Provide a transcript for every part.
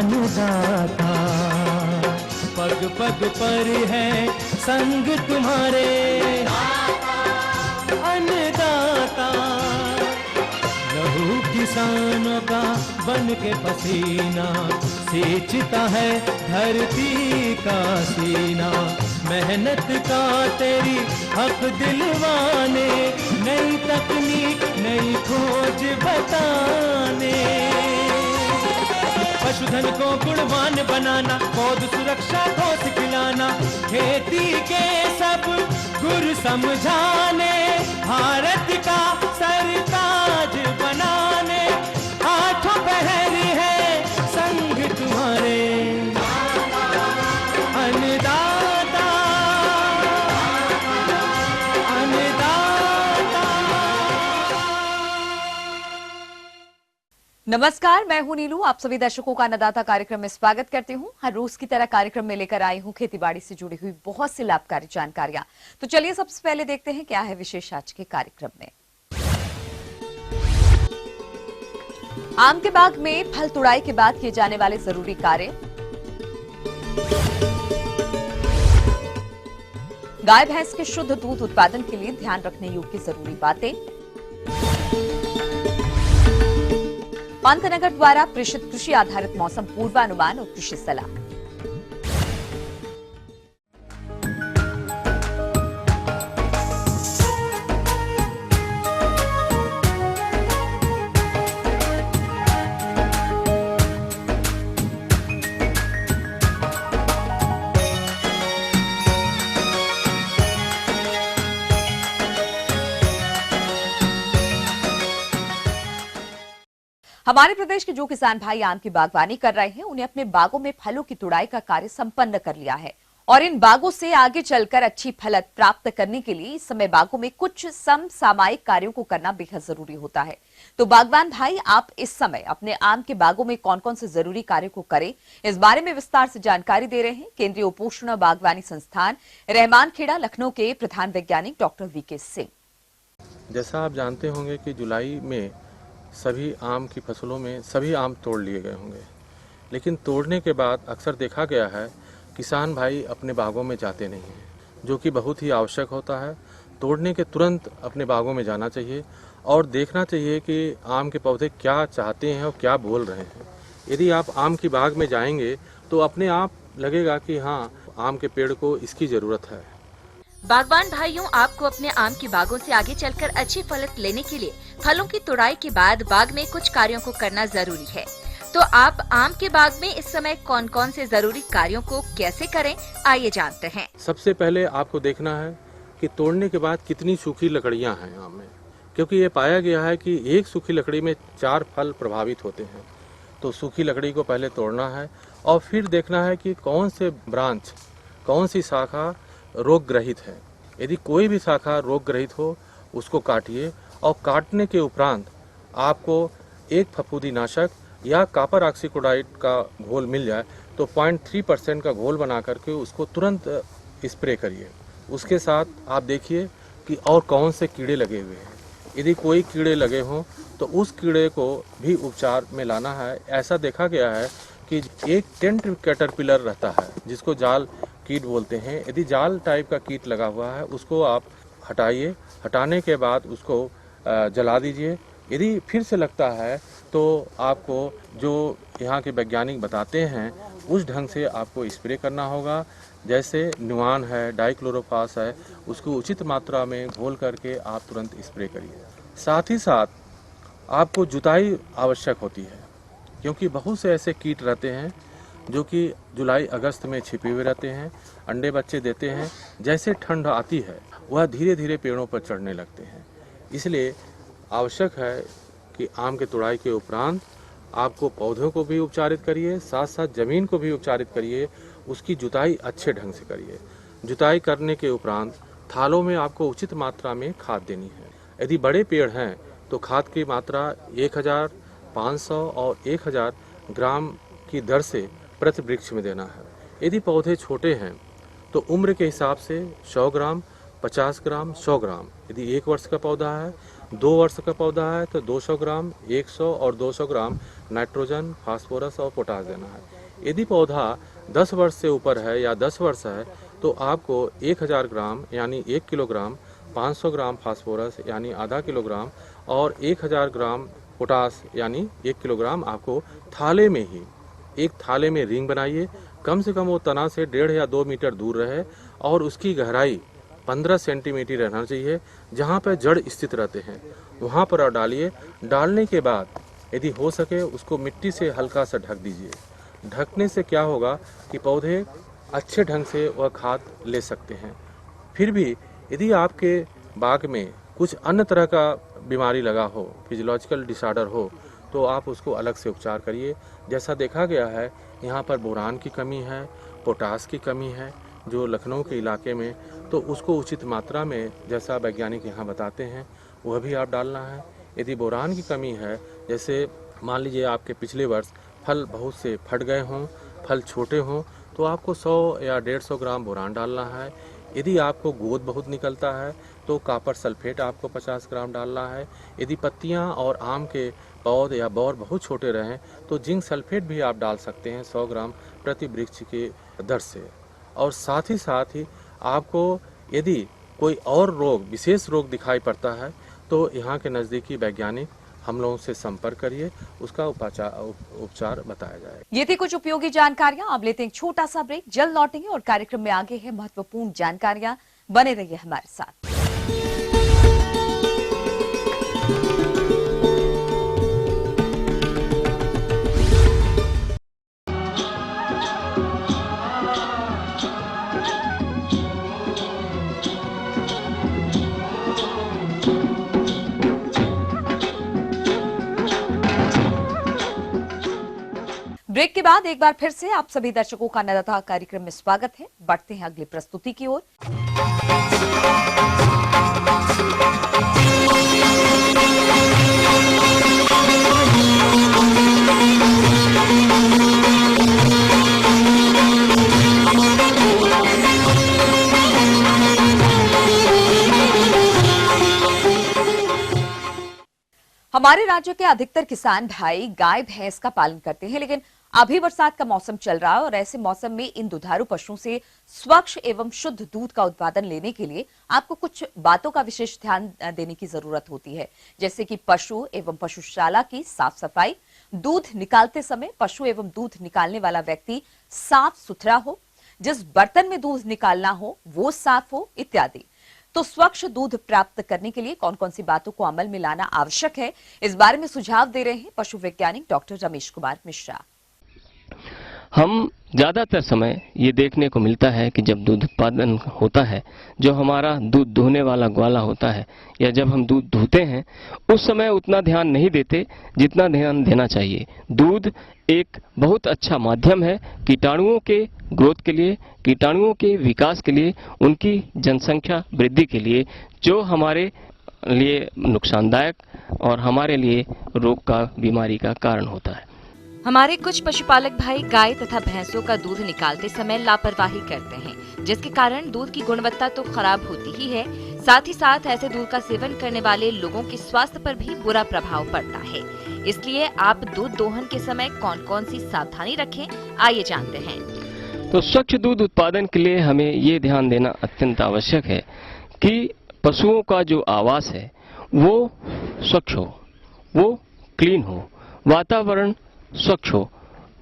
अन्नदाता, पग पग पर है संग तुम्हारे अन्नदाता। लहू किसानों का बन के पसीना सींचता है धरती का सीना। मेहनत का तेरी हक दिलवाने, नई तकनीक नई खोज बताने। पशुधन को गुणवान बनाना, पौध सुरक्षा को सिखलाना, खेती के सब गुर समझाने, भारत का सरताज बनाने। आठों पहर है संग तुम्हारे अन्नदाता, अन्नदाता। नमस्कार, मैं हूं नीलू। आप सभी दर्शकों का अन्नदाता कार्यक्रम में स्वागत करती हूं। हर रोज की तरह कार्यक्रम में लेकर आई हूं खेतीबाड़ी से जुड़ी हुई बहुत सी लाभकारी जानकारियां। तो चलिए सबसे पहले देखते हैं क्या है विशेष आज के कार्यक्रम में। आम के बाग में फल तुड़ाई के बाद किए जाने वाले जरूरी कार्य, गाय भैंस के शुद्ध दूध उत्पादन के लिए ध्यान रखने योग्य जरूरी बातें, पंतनगर द्वारा प्रेषित कृषि आधारित मौसम पूर्वानुमान और कृषि सलाह। हमारे प्रदेश के जो किसान भाई आम की बागवानी कर रहे हैं, उन्हें अपने बागों में फलों की तुड़ाई का कार्य संपन्न कर लिया है और इन बागों से आगे चलकर अच्छी फलत प्राप्त करने के लिए इस समय बागों में कुछ समसामयिक कार्यों को करना बेहद जरूरी होता है। तो बागवान भाई, आप इस समय अपने आम के बागों में कौन कौन से जरूरी कार्य को करें, इस बारे में विस्तार से जानकारी दे रहे हैं केंद्रीय उपोष्ण बागवानी संस्थान रहमान खेड़ा लखनऊ के प्रधान वैज्ञानिक डॉक्टर वीके सिंह। जैसा आप जानते होंगे कि जुलाई में सभी आम की फसलों में सभी आम तोड़ लिए गए होंगे, लेकिन तोड़ने के बाद अक्सर देखा गया है किसान भाई अपने बागों में जाते नहीं हैं, जो कि बहुत ही आवश्यक होता है। तोड़ने के तुरंत अपने बागों में जाना चाहिए और देखना चाहिए कि आम के पौधे क्या चाहते हैं और क्या बोल रहे हैं। यदि आप आम की बाग में जाएंगे तो अपने आप लगेगा कि हाँ, आम के पेड़ को इसकी ज़रूरत है। बागवान भाइयों, आपको अपने आम की बागों से आगे चलकर अच्छी फलत लेने के लिए फलों की तुड़ाई के बाद बाग में कुछ कार्यों को करना जरूरी है। तो आप आम के बाग में इस समय कौन कौन से जरूरी कार्यों को कैसे करें, आइए जानते हैं। सबसे पहले आपको देखना है कि तोड़ने के बाद कितनी सूखी लकड़ियां हैं आम में, क्योंकि ये पाया गया है कि एक सूखी लकड़ी में 4 फल प्रभावित होते हैं। तो सूखी लकड़ी को पहले तोड़ना है और फिर देखना है कि कौन से ब्रांच, कौन सी शाखा रोग ग्रहित है। यदि कोई भी शाखा रोग ग्रहित हो उसको काटिए और काटने के उपरांत आपको एक फफूंदीनाशक या कॉपर ऑक्सीक्लोराइड का घोल मिल जाए तो 0.3% का घोल बना करके उसको तुरंत स्प्रे करिए। उसके साथ आप देखिए कि और कौन से कीड़े लगे हुए हैं। यदि कोई कीड़े लगे हों तो उस कीड़े को भी उपचार में लाना है। ऐसा देखा गया है कि एक टेंट कैटरपिलर रहता है जिसको जाल कीट बोलते हैं। यदि जाल टाइप का कीट लगा हुआ है उसको आप हटाइए, हटाने के बाद उसको जला दीजिए। यदि फिर से लगता है तो आपको जो यहाँ के वैज्ञानिक बताते हैं उस ढंग से आपको स्प्रे करना होगा। जैसे नुआन है, डाइक्लोरोफास है, उसको उचित मात्रा में घोल करके आप तुरंत स्प्रे करिए। साथ ही साथ आपको जुताई आवश्यक होती है, क्योंकि बहुत से ऐसे कीट रहते हैं जो कि जुलाई अगस्त में छिपे हुए रहते हैं, अंडे बच्चे देते हैं। जैसे ठंड आती है वह धीरे धीरे पेड़ों पर चढ़ने लगते हैं। इसलिए आवश्यक है कि आम के तुड़ाई के उपरांत आपको पौधों को भी उपचारित करिए, साथ साथ ज़मीन को भी उपचारित करिए, उसकी जुताई अच्छे ढंग से करिए। जुताई करने के उपरांत थालों में आपको उचित मात्रा में खाद देनी है। यदि बड़े पेड़ हैं तो खाद की मात्रा 1500 और 1000 ग्राम की दर से प्रति वृक्ष में देना है। यदि पौधे छोटे हैं तो उम्र के हिसाब से 100 ग्राम, 50 ग्राम, 100 ग्राम। यदि 1 वर्ष का पौधा है 2 वर्ष का पौधा है तो 200 ग्राम, 100 और 200 ग्राम नाइट्रोजन, फास्फोरस और पोटाश देना है। यदि पौधा 10 वर्ष से ऊपर है या 10 वर्ष है तो आपको 1000 ग्राम यानी 1 किलोग्राम, 500 ग्राम फास्फोरस यानी आधा किलोग्राम और 1000 ग्राम पोटाश यानी 1 किलोग्राम आपको थाले में ही, एक थाले में रिंग बनाइए। कम से कम वो तना से 1.5 या 2 मीटर दूर रहे और उसकी गहराई 15 सेंटीमीटर रहना चाहिए। जहाँ पर जड़ स्थित रहते हैं वहाँ पर आप डालिए। डालने के बाद यदि हो सके उसको मिट्टी से हल्का सा ढक दीजिए। ढकने से क्या होगा कि पौधे अच्छे ढंग से वह खाद ले सकते हैं। फिर भी यदि आपके बाग में कुछ अन्य तरह का बीमारी लगा हो, फिजियोलॉजिकल डिसऑर्डर हो, तो आप उसको अलग से उपचार करिए। जैसा देखा गया है यहाँ पर बोरान की कमी है, पोटास की कमी है जो लखनऊ के इलाके में, तो उसको उचित मात्रा में जैसा वैज्ञानिक यहाँ बताते हैं वह भी आप डालना है। यदि बोरान की कमी है, जैसे मान लीजिए आपके पिछले वर्ष फल बहुत से फट गए हों, फल छोटे हों, तो आपको 100 या 150 ग्राम बोरान डालना है। यदि आपको गोद बहुत निकलता है तो कॉपर सल्फेट आपको 50 ग्राम डालना है। यदि पत्तियां और आम के पौध या बौर बहुत छोटे रहें तो जिंक सल्फेट भी आप डाल सकते हैं 100 ग्राम प्रति वृक्ष के दर से। और साथ ही आपको यदि कोई और रोग, विशेष रोग दिखाई पड़ता है तो यहाँ के नज़दीकी वैज्ञानिक हम लोगों से संपर्क करिए, उसका उपचार बताया जाए। ये थी कुछ उपयोगी जानकारियां। अब लेते हैं एक छोटा सा ब्रेक, जल्द लौटेंगे और कार्यक्रम में आगे है महत्वपूर्ण जानकारियां। बने रहिए हमारे साथ। ब्रेक के बाद एक बार फिर से आप सभी दर्शकों का अन्नदाता कार्यक्रम में स्वागत है। बढ़ते हैं अगली प्रस्तुति की ओर। हमारे राज्य के अधिकतर किसान भाई गाय भैंस का पालन करते हैं, लेकिन अभी बरसात का मौसम चल रहा है और ऐसे मौसम में इन दुधारू पशुओं से स्वच्छ एवं शुद्ध दूध का उत्पादन लेने के लिए आपको कुछ बातों का विशेष ध्यान देने की जरूरत होती है, जैसे कि पशु एवं पशुशाला की साफ सफाई, दूध निकालते समय पशु एवं दूध निकालने वाला व्यक्ति साफ सुथरा हो, जिस बर्तन में दूध निकालना हो वो साफ हो इत्यादि। तो स्वच्छ दूध प्राप्त करने के लिए कौन कौन सी बातों को अमल में लाना आवश्यक है, इस बारे में सुझाव दे रहे हैं पशु वैज्ञानिक डॉक्टर रमेश कुमार मिश्रा। हम ज़्यादातर समय ये देखने को मिलता है कि जब दूध उत्पादन होता है, जो हमारा दूध दुहने वाला ग्वाला होता है या जब हम दूध धोते हैं उस समय उतना ध्यान नहीं देते जितना ध्यान देना चाहिए। दूध एक बहुत अच्छा माध्यम है कीटाणुओं के ग्रोथ के लिए, कीटाणुओं के विकास के लिए, उनकी जनसंख्या वृद्धि के लिए, जो हमारे लिए नुकसानदायक और हमारे लिए रोग का, बीमारी का कारण होता है। हमारे कुछ पशुपालक भाई गाय तथा भैंसों का दूध निकालते समय लापरवाही करते हैं, जिसके कारण दूध की गुणवत्ता तो खराब होती ही है, साथ ही साथ ऐसे दूध का सेवन करने वाले लोगों के स्वास्थ्य पर भी बुरा प्रभाव पड़ता है। इसलिए आप दूध दोहन के समय कौन कौन सी सावधानी रखें, आइए जानते हैं। तो स्वच्छ दूध उत्पादन के लिए हमें ये ध्यान देना अत्यंत आवश्यक है कि पशुओं का जो आवास है वो स्वच्छ हो, वो क्लीन हो, वातावरण स्वच्छ हो,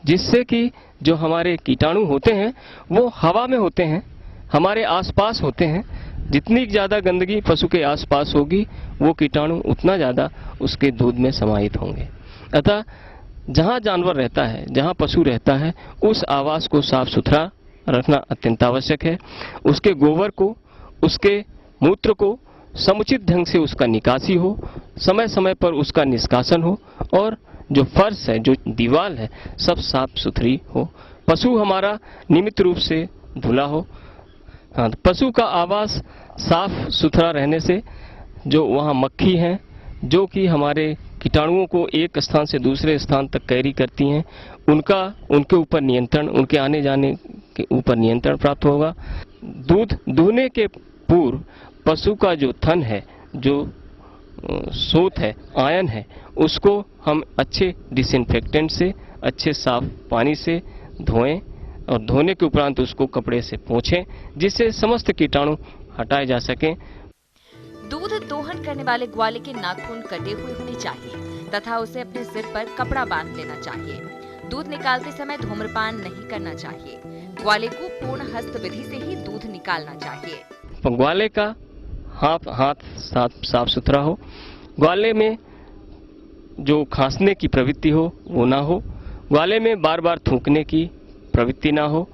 जिससे कि जो हमारे कीटाणु होते हैं वो हवा में होते हैं, हमारे आसपास होते हैं। जितनी ज़्यादा गंदगी पशु के आसपास होगी वो कीटाणु उतना ज़्यादा उसके दूध में समाहित होंगे। अतः जहाँ जानवर रहता है, जहाँ पशु रहता है, उस आवास को साफ सुथरा रखना अत्यंत आवश्यक है। उसके गोबर को, उसके मूत्र को समुचित ढंग से उसका निकासी हो, समय समय पर उसका निष्कासन हो और जो फर्श है, जो दीवार है, सब साफ सुथरी हो। पशु हमारा नियमित रूप से धुला हो। हाँ, पशु का आवास साफ सुथरा रहने से जो वहाँ मक्खी हैं जो कि हमारे कीटाणुओं को एक स्थान से दूसरे स्थान तक कैरी करती हैं, उनके ऊपर नियंत्रण, उनके आने जाने के ऊपर नियंत्रण प्राप्त होगा। दूध दुहने के पूर्व पशु का जो थन है, जो स्रोत है, आयन है, उसको हम अच्छे डिसइंफेक्टेंट से, अच्छे साफ पानी से धोएं और धोने के उपरांत उसको कपड़े से पोंछें, जिससे समस्त कीटाणु हटाए जा सकें। दूध दोहन करने वाले ग्वाले के नाखून कटे हुए होने चाहिए तथा उसे अपने सिर पर कपड़ा बांध लेना चाहिए। दूध निकालते समय धूम्रपान नहीं करना चाहिए। ग्वाले को पूर्ण हस्त विधि से ही दूध निकालना चाहिए। ग्वाले का हाथ साफ सुथरा हो। ग्वाले में जो खांसने की प्रवृत्ति हो वो ना हो। ग्वाले में बार बार थूकने की प्रवृत्ति ना हो।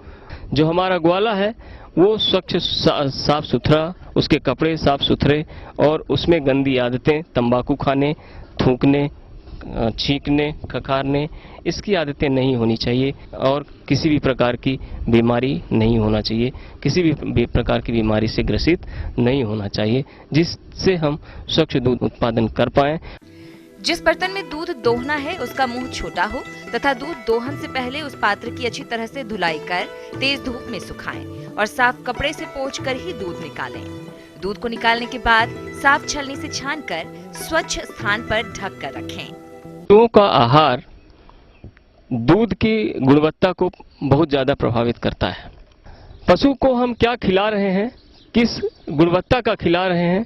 जो हमारा ग्वाला है वो स्वच्छ साफ सुथरा, उसके कपड़े साफ सुथरे और उसमें गंदी आदतें, तंबाकू खाने, थूकने, छींकने, खखारने, इसकी आदतें नहीं होनी चाहिए और किसी भी प्रकार की बीमारी नहीं होना चाहिए, किसी भी प्रकार की बीमारी से ग्रसित नहीं होना चाहिए, जिससे हम स्वच्छ दूध उत्पादन कर पाएं। जिस बर्तन में दूध दोहना है उसका मुंह छोटा हो तथा दूध दोहन से पहले उस पात्र की अच्छी तरह से धुलाई कर तेज धूप में सुखाएं और साफ कपड़े से पोंछकर ही दूध निकालें। दूध को निकालने के बाद साफ छलनी से छानकर स्वच्छ स्थान पर ढक कर रखें। पशुओं का आहार दूध की गुणवत्ता को बहुत ज्यादा प्रभावित करता है। पशु को हम क्या खिला रहे हैं, किस गुणवत्ता का खिला रहे हैं,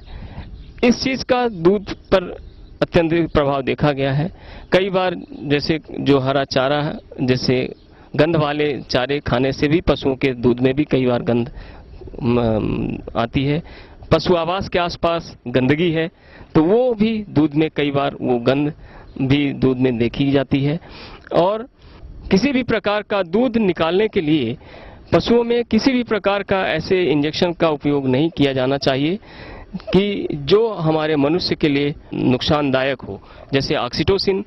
इस चीज का दूध पर अत्यंत प्रभाव देखा गया है। कई बार जैसे जो हरा चारा है, जैसे गंध वाले चारे खाने से भी पशुओं के दूध में भी कई बार गंध आती है। पशु आवास के आसपास गंदगी है तो वो भी दूध में कई बार वो गंध भी दूध में देखी जाती है। और किसी भी प्रकार का दूध निकालने के लिए पशुओं में किसी भी प्रकार का ऐसे इंजेक्शन का उपयोग नहीं किया जाना चाहिए कि जो हमारे मनुष्य के लिए नुकसानदायक हो। जैसे ऑक्सीटोसिन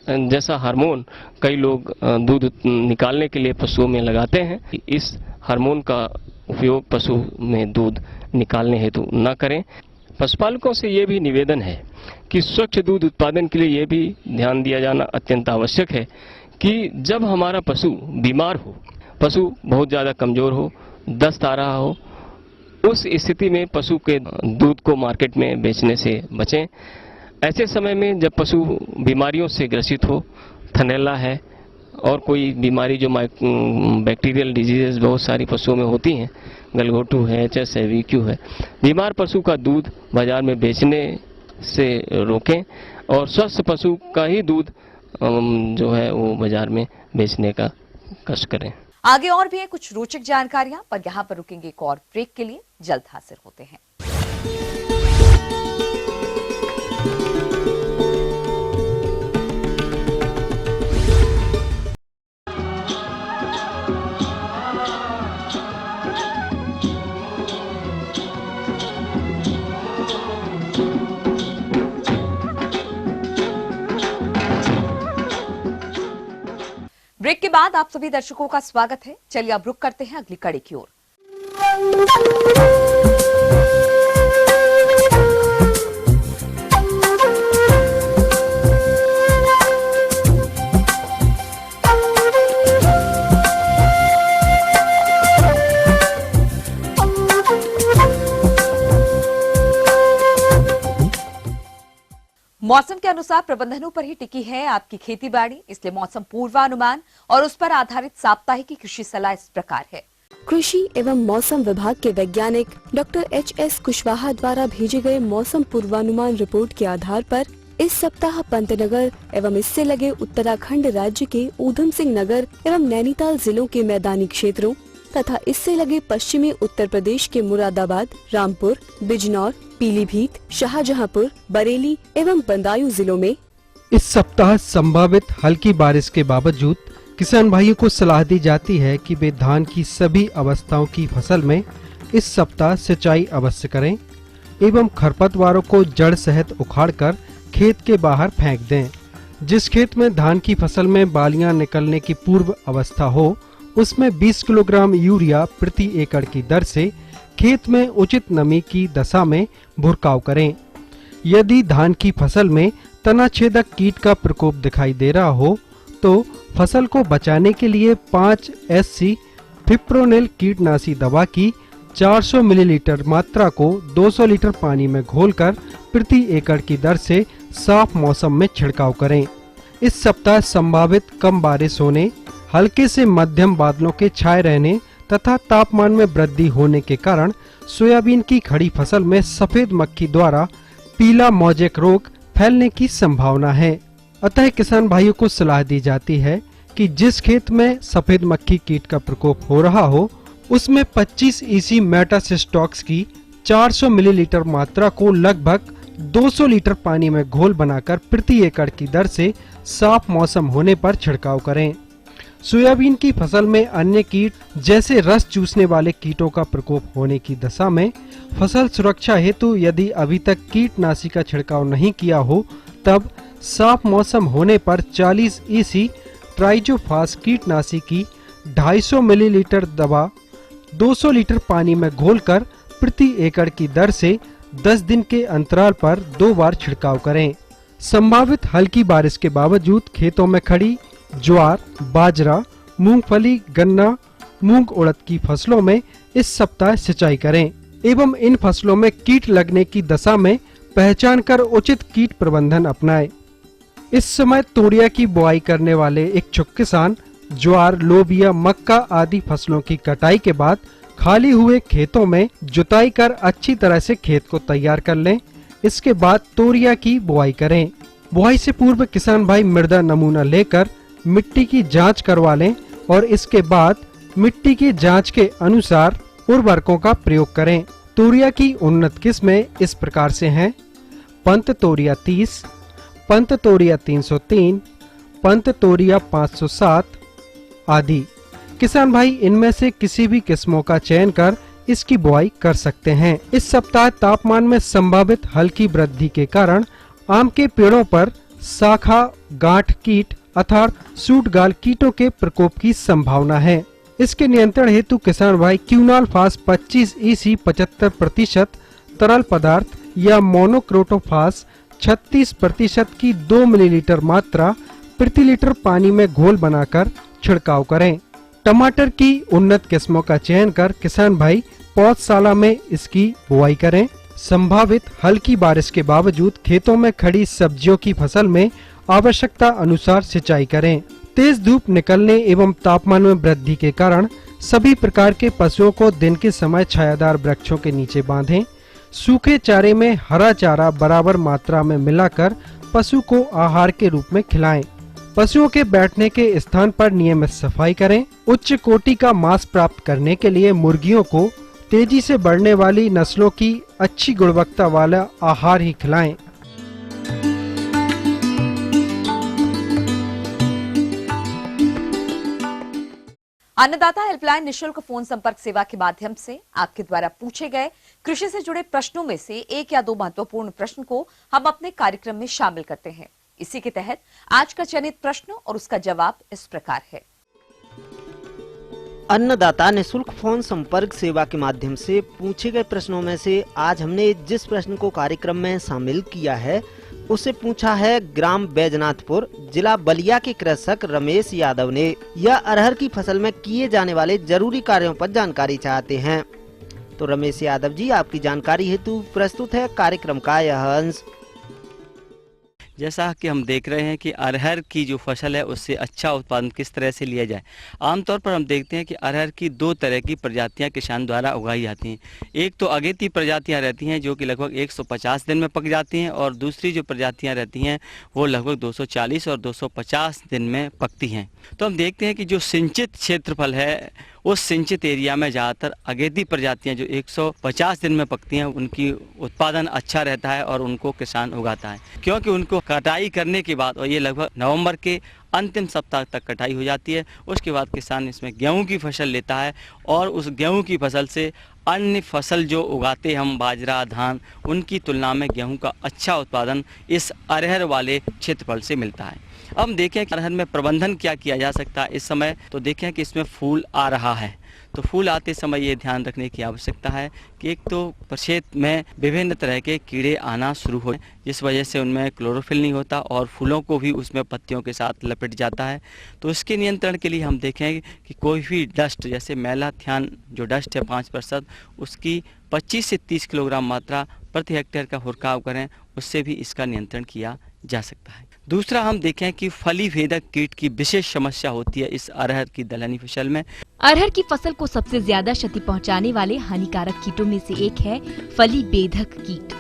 जैसा हार्मोन कई लोग दूध निकालने के लिए पशुओं में लगाते हैं। इस हार्मोन का उपयोग पशु में दूध निकालने हेतु न करें। पशुपालकों से ये भी निवेदन है कि स्वच्छ दूध उत्पादन के लिए ये भी ध्यान दिया जाना अत्यंत आवश्यक है कि जब हमारा पशु बीमार हो, पशु बहुत ज़्यादा कमज़ोर हो, दस्त आ रहा हो, उस स्थिति में पशु के दूध को मार्केट में बेचने से बचें। ऐसे समय में जब पशु बीमारियों से ग्रसित हो, थनैला है और कोई बीमारी जो बैक्टीरियल डिजीजेस बहुत सारी पशुओं में होती हैं, गलघोटू है, HSV है, बीमार पशु का दूध बाजार में बेचने से रोकें और स्वस्थ पशु का ही दूध जो है वो बाजार में बेचने का कष्ट करें। आगे और भी है कुछ रोचक जानकारियां, पर यहाँ पर रुकेंगे एक और ब्रेक के लिए। जल्द हाजिर होते हैं। ब्रेक के बाद आप सभी दर्शकों का स्वागत है। चलिए अब रुक करते हैं अगली कड़ी की ओर। मौसम के अनुसार प्रबंधनों पर ही टिकी है आपकी खेती बाड़ी, इसलिए मौसम पूर्वानुमान और उस पर आधारित साप्ताहिक की कृषि सलाह इस प्रकार है। कृषि एवं मौसम विभाग के वैज्ञानिक डॉक्टर HS कुशवाहा द्वारा भेजे गए मौसम पूर्वानुमान रिपोर्ट के आधार पर इस सप्ताह पंतनगर एवं इससे लगे उत्तराखंड राज्य के ऊधम सिंह नगर एवं नैनीताल जिलों के मैदानी क्षेत्रों तथा इससे लगे पश्चिमी उत्तर प्रदेश के मुरादाबाद, रामपुर, बिजनौर, पीलीभीत, शाहजहांपुर, बरेली एवं बदायूं जिलों में इस सप्ताह संभावित हल्की बारिश के बावजूद किसान भाइयों को सलाह दी जाती है कि वे धान की सभी अवस्थाओं की फसल में इस सप्ताह सिंचाई अवश्य करें एवं खरपतवारों को जड़ सहित उखाड़कर खेत के बाहर फेंक दें। जिस खेत में धान की फसल में बालियां निकलने की पूर्व अवस्था हो, उसमें 20 किलोग्राम यूरिया प्रति एकड़ की दर से खेत में उचित नमी की दशा में भुरकाव करें। यदि धान की फसल में तना छेदक कीट का प्रकोप दिखाई दे रहा हो तो फसल को बचाने के लिए 5 SC फिप्रोनिल कीटनाशी दवा की 400 मिलीलीटर मात्रा को 200 लीटर पानी में घोलकर प्रति एकड़ की दर से साफ मौसम में छिड़काव करें। इस सप्ताह संभावित कम बारिश होने, हल्के से मध्यम बादलों के छाए रहने तथा तापमान में वृद्धि होने के कारण सोयाबीन की खड़ी फसल में सफेद मक्खी द्वारा पीला मोजेक रोग फैलने की संभावना है। अतः किसान भाइयों को सलाह दी जाती है कि जिस खेत में सफेद मक्खी कीट का प्रकोप हो रहा हो, उसमें 25 EC मेटासिस्टॉक्स की 400 मिलीलीटर मात्रा को लगभग 200 लीटर पानी में घोल बनाकर प्रति एकड़ की दर से साफ मौसम होने पर छिड़काव करें। सोयाबीन की फसल में अन्य कीट जैसे रस चूसने वाले कीटों का प्रकोप होने की दशा में फसल सुरक्षा हेतु यदि अभी तक कीटनाशी का छिड़काव नहीं किया हो, तब साफ मौसम होने पर 40 EC ट्राइजोफास कीटनाशी की 250 मिलीलीटर दवा 200 लीटर पानी में घोलकर प्रति एकड़ की दर से 10 दिन के अंतराल पर 2 बार छिड़काव करें। संभावित हल्की बारिश के बावजूद खेतों में खड़ी ज्वार, बाजरा, मूंगफली, गन्ना, मूंग, उड़द की फसलों में इस सप्ताह सिंचाई करें एवं इन फसलों में कीट लगने की दशा में पहचान कर उचित कीट प्रबंधन अपनाएं। इस समय तोरिया की बुआई करने वाले इच्छुक किसान ज्वार, लोबिया, मक्का आदि फसलों की कटाई के बाद खाली हुए खेतों में जुताई कर अच्छी तरह से खेत को तैयार कर लें। इसके बाद तोरिया की बुआई करें। बुआई से पूर्व किसान भाई मृदा नमूना लेकर मिट्टी की जांच करवा लें और इसके बाद मिट्टी की जांच के अनुसार उर्वरकों का प्रयोग करें। तोरिया की उन्नत किस्में इस प्रकार से हैं: पंत तोरिया 30, पंत तोरिया 303, पंत तोरिया 507 आदि। किसान भाई इनमें से किसी भी किस्मों का चयन कर इसकी बुआई कर सकते हैं। इस सप्ताह तापमान में संभावित हल्की वृद्धि के कारण आम के पेड़ों पर शाखा गांठ कीट अर्थात सूटगाल कीटों के प्रकोप की संभावना है। इसके नियंत्रण हेतु किसान भाई क्यूनालफास 25 EC 75% तरल पदार्थ या मोनोक्रोटोफास 36% की 2 मिलीलीटर मात्रा प्रति लीटर पानी में घोल बनाकर छिड़काव करें। टमाटर की उन्नत किस्मों का चयन कर किसान भाई पौधशाला में इसकी बुआई करें। संभावित हल्की बारिश के बावजूद खेतों में खड़ी सब्जियों की फसल में आवश्यकता अनुसार सिंचाई करें। तेज धूप निकलने एवं तापमान में वृद्धि के कारण सभी प्रकार के पशुओं को दिन के समय छायादार वृक्षों के नीचे बांधें। सूखे चारे में हरा चारा बराबर मात्रा में मिलाकर पशु को आहार के रूप में खिलाएं। पशुओं के बैठने के स्थान पर नियमित सफाई करें। उच्च कोटि का मांस प्राप्त करने के लिए मुर्गियों को तेजी से बढ़ने वाली नस्लों की अच्छी गुणवत्ता वाला आहार ही खिलाएं। अन्नदाता हेल्पलाइन निशुल्क फोन संपर्क सेवा के माध्यम से आपके द्वारा पूछे गए कृषि से जुड़े प्रश्नों में से 1 या 2 महत्वपूर्ण प्रश्न को हम अपने कार्यक्रम में शामिल करते हैं। इसी के तहत आज का चयनित प्रश्न और उसका जवाब इस प्रकार है। अन्नदाता निःशुल्क फोन संपर्क सेवा के माध्यम से पूछे गए प्रश्नों में से आज हमने जिस प्रश्न को कार्यक्रम में शामिल किया है उसे पूछा है ग्राम बैजनाथपुर, जिला बलिया के कृषक रमेश यादव ने। यह अरहर की फसल में किए जाने वाले जरूरी कार्यों पर जानकारी चाहते हैं। तो रमेश यादव जी, आपकी जानकारी हेतु प्रस्तुत है कार्यक्रम का यह अंश। जैसा कि हम देख रहे हैं कि अरहर की जो फसल है उससे अच्छा उत्पादन किस तरह से लिया जाए। आमतौर पर हम देखते हैं कि अरहर की 2 तरह की प्रजातियां किसान द्वारा उगाई जाती हैं। एक तो अगेती प्रजातियां रहती हैं जो कि लगभग 150 दिन में पक जाती हैं, और दूसरी जो प्रजातियां रहती हैं वो लगभग 240 और 250 दिन में पकती हैं। तो हम देखते हैं कि जो सिंचित क्षेत्रफल है उस सिंचित एरिया में ज़्यादातर अगेती प्रजातियां जो 150 दिन में पकती हैं उनकी उत्पादन अच्छा रहता है और उनको किसान उगाता है, क्योंकि उनको कटाई करने के बाद, और ये लगभग नवंबर के अंतिम सप्ताह तक कटाई हो जाती है, उसके बाद किसान इसमें गेहूं की फसल लेता है और उस गेहूं की फसल से अन्य फसल जो उगाते हम बाजरा, धान, उनकी तुलना में गेहूं का अच्छा उत्पादन इस अरहर वाले क्षेत्रफल से मिलता है। अब हम देखें कि अरहर में प्रबंधन क्या किया जा सकता है इस समय। तो देखें कि इसमें फूल आ रहा है, तो फूल आते समय ये ध्यान रखने की आवश्यकता है कि एक तो प्रक्षेत्र में विभिन्न तरह के कीड़े आना शुरू हो, जिस वजह से उनमें क्लोरोफिल नहीं होता और फूलों को भी उसमें पत्तियों के साथ लपेट जाता है। तो इसके नियंत्रण के लिए हम देखें कि कोई भी डस्ट, जैसे मैलाथियन जो डस्ट है 5%, उसकी 25 से 30 किलोग्राम मात्रा प्रति हेक्टेयर का हुरकाव करें, उससे भी इसका नियंत्रण किया जा सकता है। दूसरा हम देखें कि फली भेदक कीट की विशेष समस्या होती है इस अरहर की दलहनी फसल में। अरहर की फसल को सबसे ज्यादा क्षति पहुंचाने वाले हानिकारक कीटों में से एक है फली भेदक कीट।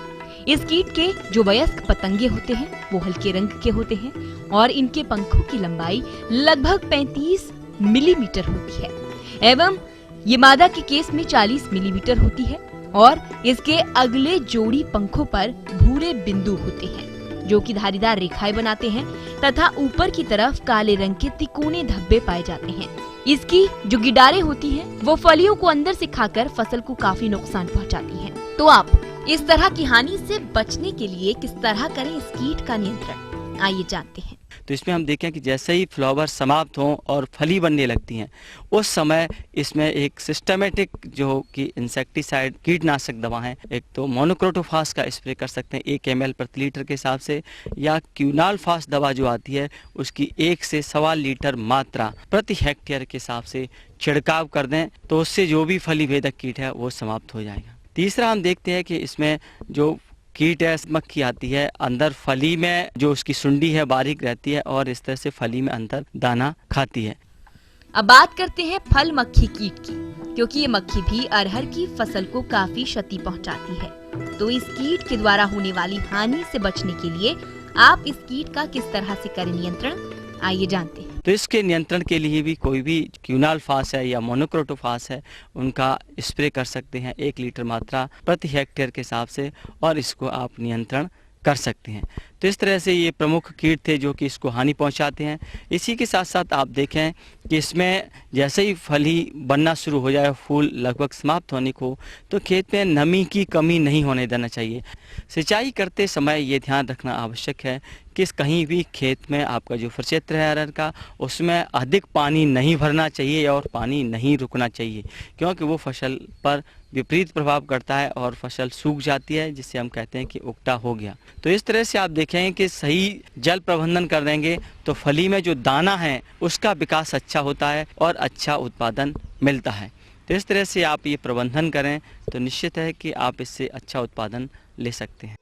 इस कीट के जो वयस्क पतंगे होते हैं वो हल्के रंग के होते हैं और इनके पंखों की लंबाई लगभग 35 मिलीमीटर होती है एवं ये मादा के केस में 40 मिलीमीटर होती है और इसके अगले जोड़ी पंखों पर भूरे बिंदु होते हैं जो कि धारीदार रेखाएं बनाते हैं तथा ऊपर की तरफ काले रंग के तिकोने धब्बे पाए जाते हैं। इसकी जो गिडारें होती हैं वो फलियों को अंदर से खाकर फसल को काफी नुकसान पहुंचाती हैं। तो आप इस तरह की हानि से बचने के लिए किस तरह करें इस कीट का नियंत्रण, आइए जानते हैं। तो इसमें हम देखें कि जैसे ही फ्लावर समाप्त हों और फली बनने लगती हैं उस समय इसमें एक सिस्टमेटिक जो कि इंसेक्टिसाइड कीटनाशक दवा है, एक तो मोनोक्रोटोफास का स्प्रे कर सकते हैं 1 ml प्रति लीटर के हिसाब से, या क्यूनालफास दवा जो आती है उसकी 1 से 1.25 लीटर मात्रा प्रति हेक्टेयर के हिसाब से छिड़काव कर दें, तो उससे जो भी फली भेदक कीट है वो समाप्त हो जाएगा। तीसरा हम देखते हैं कि इसमें जो कीट है, मक्खी आती है, अंदर फली में जो उसकी सुंडी है बारीक रहती है और इस तरह से फली में अंदर दाना खाती है। अब बात करते हैं फल मक्खी कीट की, क्योंकि ये मक्खी भी अरहर की फसल को काफी क्षति पहुंचाती है। तो इस कीट के द्वारा होने वाली हानि से बचने के लिए आप इस कीट का किस तरह से करें नियंत्रण, आइए जानते हैं। तो इसके नियंत्रण के लिए भी कोई भी क्यूनालफास है या मोनोक्रोटोफास है उनका स्प्रे कर सकते हैं 1 लीटर मात्रा प्रति हेक्टेयर के हिसाब से, और इसको आप नियंत्रण कर सकते हैं। तो इस तरह से ये प्रमुख कीट थे जो कि इसको हानि पहुंचाते हैं। इसी के साथ साथ आप देखें कि इसमें जैसे ही फली बनना शुरू हो जाए, फूल लगभग समाप्त होने को, तो खेत में नमी की कमी नहीं होने देना चाहिए। सिंचाई करते समय ये ध्यान रखना आवश्यक है कि कहीं भी खेत में आपका जो क्षेत्र है अरहर का उसमें अधिक पानी नहीं भरना चाहिए और पानी नहीं रुकना चाहिए, क्योंकि वो फसल पर विपरीत प्रभाव करता है और फसल सूख जाती है, जिससे हम कहते हैं कि उगटा हो गया। तो इस तरह से आप देखें कि सही जल प्रबंधन कर देंगे तो फली में जो दाना है उसका विकास अच्छा होता है और अच्छा उत्पादन मिलता है। तो इस तरह से आप ये प्रबंधन करें तो निश्चित है कि आप इससे अच्छा उत्पादन ले सकते हैं।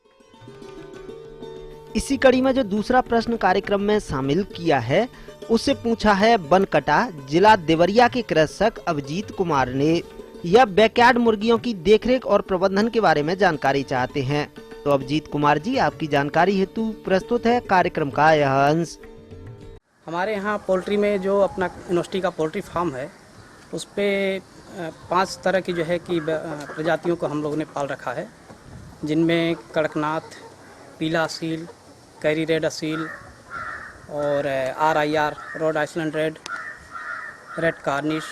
इसी कड़ी में जो दूसरा प्रश्न कार्यक्रम में शामिल किया है उससे पूछा है बनकटा जिला देवरिया के कृषक अभिजीत कुमार ने। यह बैकयार्ड मुर्गियों की देखरेख और प्रबंधन के बारे में जानकारी चाहते हैं। तो अभिजीत कुमार जी, आपकी जानकारी हेतु प्रस्तुत है कार्यक्रम का यह अंश। हमारे यहाँ पोल्ट्री में जो अपना यूनिवर्सिटी का पोल्ट्री फार्म है उस पे 5 तरह की जो है कि प्रजातियों को हम लोगों ने पाल रखा है, जिनमें कड़कनाथ, पीला असील, कैरी रेड असील और RIR Rhode Island red, red Cornish,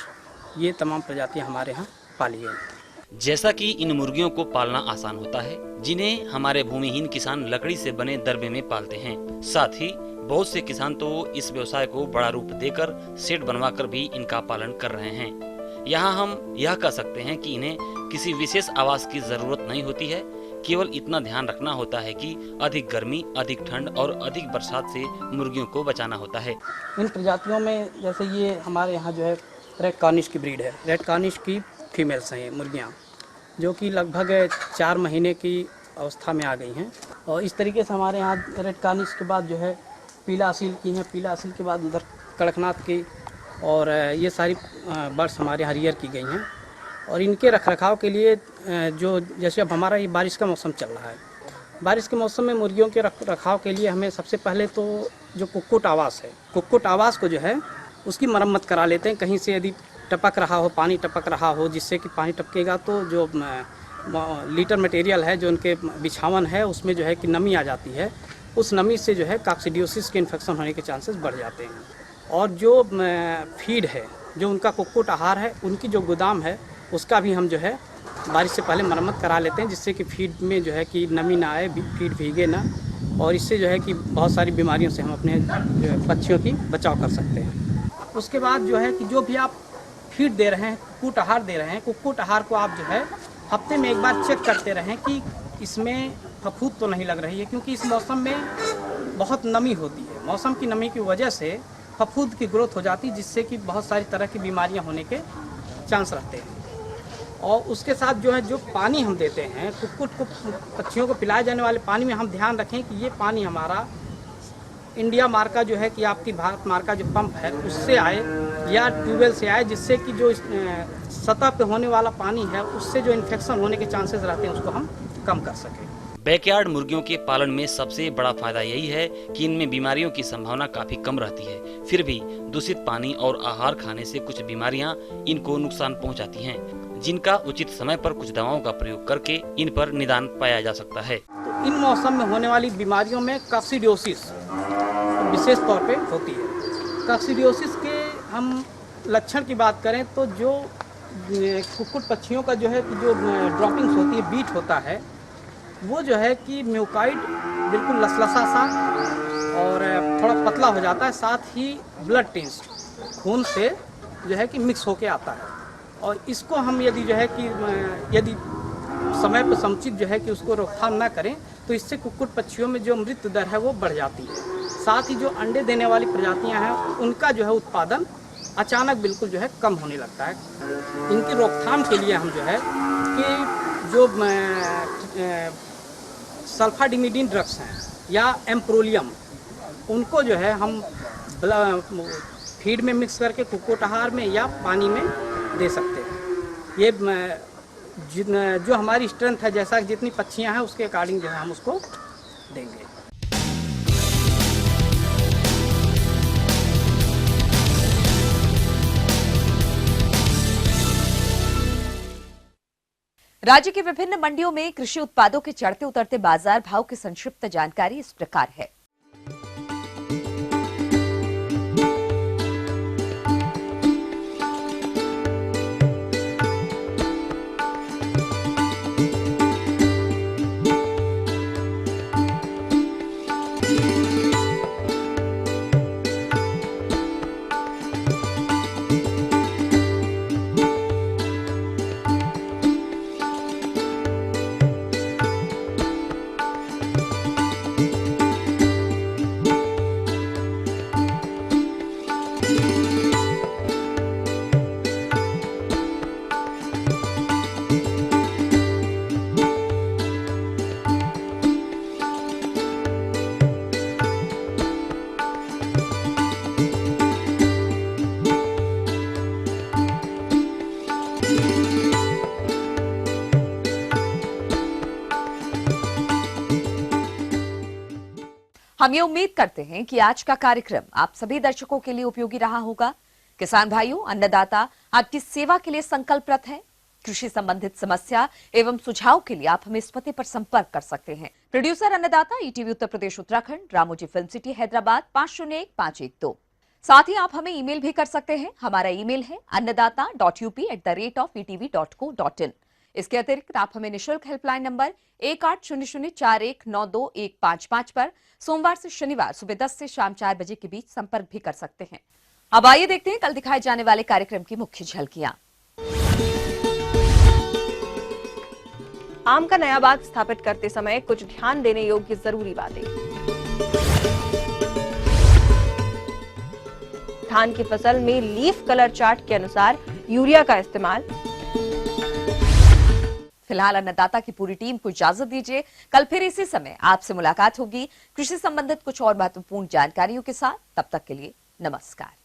ये तमाम प्रजातियाँ हमारे यहाँ पाली गई। जैसा कि इन मुर्गियों को पालना आसान होता है, जिन्हें हमारे भूमिहीन किसान लकड़ी से बने दरबे में पालते हैं। साथ ही बहुत से किसान तो इस व्यवसाय को बड़ा रूप देकर शेड बनवाकर भी इनका पालन कर रहे हैं। यहाँ हम यह कह सकते हैं कि इन्हें किसी विशेष आवास की जरूरत नहीं होती है, केवल इतना ध्यान रखना होता है कि अधिक गर्मी, अधिक ठंड और अधिक बरसात से मुर्गियों को बचाना होता है। इन प्रजातियों में जैसे ये हमारे यहाँ जो है रेड कार्निश की ब्रीड है, रेड कार्निश की फीमेल्स हैं ये मुर्गियाँ, जो कि लगभग 4 महीने की अवस्था में आ गई हैं। और इस तरीके से हमारे यहाँ रेड कार्निश के बाद जो है पीला असील की हैं, पीला असील के बाद उधर कड़कनाथ की, और ये सारी बर्ड्स हमारे यहाँ रियर की गई हैं। और इनके रखरखाव के लिए जो जैसे अब हमारा ये बारिश का मौसम चल रहा है, बारिश के मौसम में मुर्गियों के रखरखाव के लिए हमें सबसे पहले तो जो कुक्कुट आवास है, कुक्कुट आवास को जो है उसकी मरम्मत करा लेते हैं। कहीं से यदि टपक रहा हो, पानी टपक रहा हो, जिससे कि पानी टपकेगा तो जो लीटर मटेरियल है, जो उनके बिछावन है, उसमें जो है कि नमी आ जाती है। उस नमी से जो है काक्सीडियोसिस के इन्फेक्शन होने के चांसेस बढ़ जाते हैं। और जो फीड है, जो उनका कुक्कुट आहार है, उनकी जो गोदाम है उसका भी हम जो है बारिश से पहले मरम्मत करा लेते हैं, जिससे कि फीड में जो है कि नमी ना आए, फीड भीगे ना, और इससे जो है कि बहुत सारी बीमारियों से हम अपने पक्षियों की बचाव कर सकते हैं। उसके बाद जो है कि जो भी आप फीड दे रहे हैं, कुक्कुट आहार दे रहे हैं, कुक्कुट आहार को आप जो है हफ्ते में एक बार चेक करते रहें कि इसमें फफूंद तो नहीं लग रही है, क्योंकि इस मौसम में बहुत नमी होती है। मौसम की नमी की वजह से फफूंद की ग्रोथ हो जाती है, जिससे कि बहुत सारी तरह की बीमारियां होने के चांस रहते हैं। और उसके साथ जो है जो पानी हम देते हैं कुक्कुट को पक्षियों को पिलाए जाने वाले पानी में हम ध्यान रखें कि ये पानी हमारा इंडिया मार्का जो है कि आपकी भारत मार्का जो पंप है उससे आए या ट्यूबवेल से आए, जिससे कि जो सतह पे होने वाला पानी है उससे जो इन्फेक्शन होने के चांसेस रहते हैं उसको हम कम कर सकें। बैकयार्ड मुर्गियों के पालन में सबसे बड़ा फायदा यही है कि इनमें बीमारियों की संभावना काफी कम रहती है। फिर भी दूषित पानी और आहार खाने से कुछ बीमारियां इनको नुकसान पहुंचाती हैं, जिनका उचित समय पर कुछ दवाओं का प्रयोग करके इन पर निदान पाया जा सकता है। तो इन मौसम में होने वाली बीमारियों में काक्सीडियोसिस विशेष तौर पे होती है। काक्सीडियोसिस के हम लक्षण की बात करें तो जो कुक्कुट पक्षियों का जो है कि जो ड्रॉपिंग्स होती है, बीट होता है, वो जो है कि म्यूकाइड बिल्कुल लसलसा सा और थोड़ा पतला हो जाता है, साथ ही ब्लड टेस्ट खून से जो है कि मिक्स होके आता है। और इसको हम यदि जो है कि यदि समय पर समुचित जो है कि उसको रोकथाम ना करें तो इससे कुक्कुट पक्षियों में जो मृत्यु दर है वो बढ़ जाती है। साथ ही जो अंडे देने वाली प्रजातियां हैं उनका जो है उत्पादन अचानक बिल्कुल जो है कम होने लगता है। इनकी रोकथाम के लिए हम जो है कि जो सल्फाडिमिडीन ड्रग्स हैं या एम्प्रोलियम, उनको जो है हम फीड में मिक्स करके कुक्कुट आहार में या पानी में दे सकते हैं। ये जो हमारी स्ट्रेंथ है, जैसा जितनी पक्षियां हैं उसके अकॉर्डिंग जो है हम उसको देंगे। राज्य की विभिन्न मंडियों में कृषि उत्पादों के चढ़ते उतरते बाजार भाव की संक्षिप्त जानकारी इस प्रकार है। हम ये उम्मीद करते हैं कि आज का कार्यक्रम आप सभी दर्शकों के लिए उपयोगी रहा होगा। किसान भाइयों, अन्नदाता आपकी सेवा के लिए संकल्परत है। कृषि संबंधित समस्या एवं सुझाव के लिए आप हमें इस पते पर संपर्क कर सकते हैं। प्रोड्यूसर अन्नदाता, ETV Uttar Pradesh Uttarakhand, Ramoji film city Hyderabad 501512। साथ ही आप हमें ईमेल भी कर सकते हैं। हमारा ईमेल है annadata.up@etv.co.in। इसके अतिरिक्त आप हमें निःशुल्क हेल्पलाइन नंबर 1800419215 पर सोमवार से शनिवार सुबह 10 से शाम 4 बजे के बीच संपर्क भी कर सकते हैं। अब आइए देखते हैं कल दिखाए जाने वाले कार्यक्रम की मुख्य झलकियां। आम का नया बाग स्थापित करते समय कुछ ध्यान देने योग्य जरूरी बातें। धान की फसल में लीफ कलर चार्ट के अनुसार यूरिया का इस्तेमाल। फिलहाल अन्नदाता की पूरी टीम को इजाजत दीजिए। कल फिर इसी समय आपसे मुलाकात होगी कृषि संबंधित कुछ और महत्वपूर्ण जानकारियों के साथ। तब तक के लिए नमस्कार।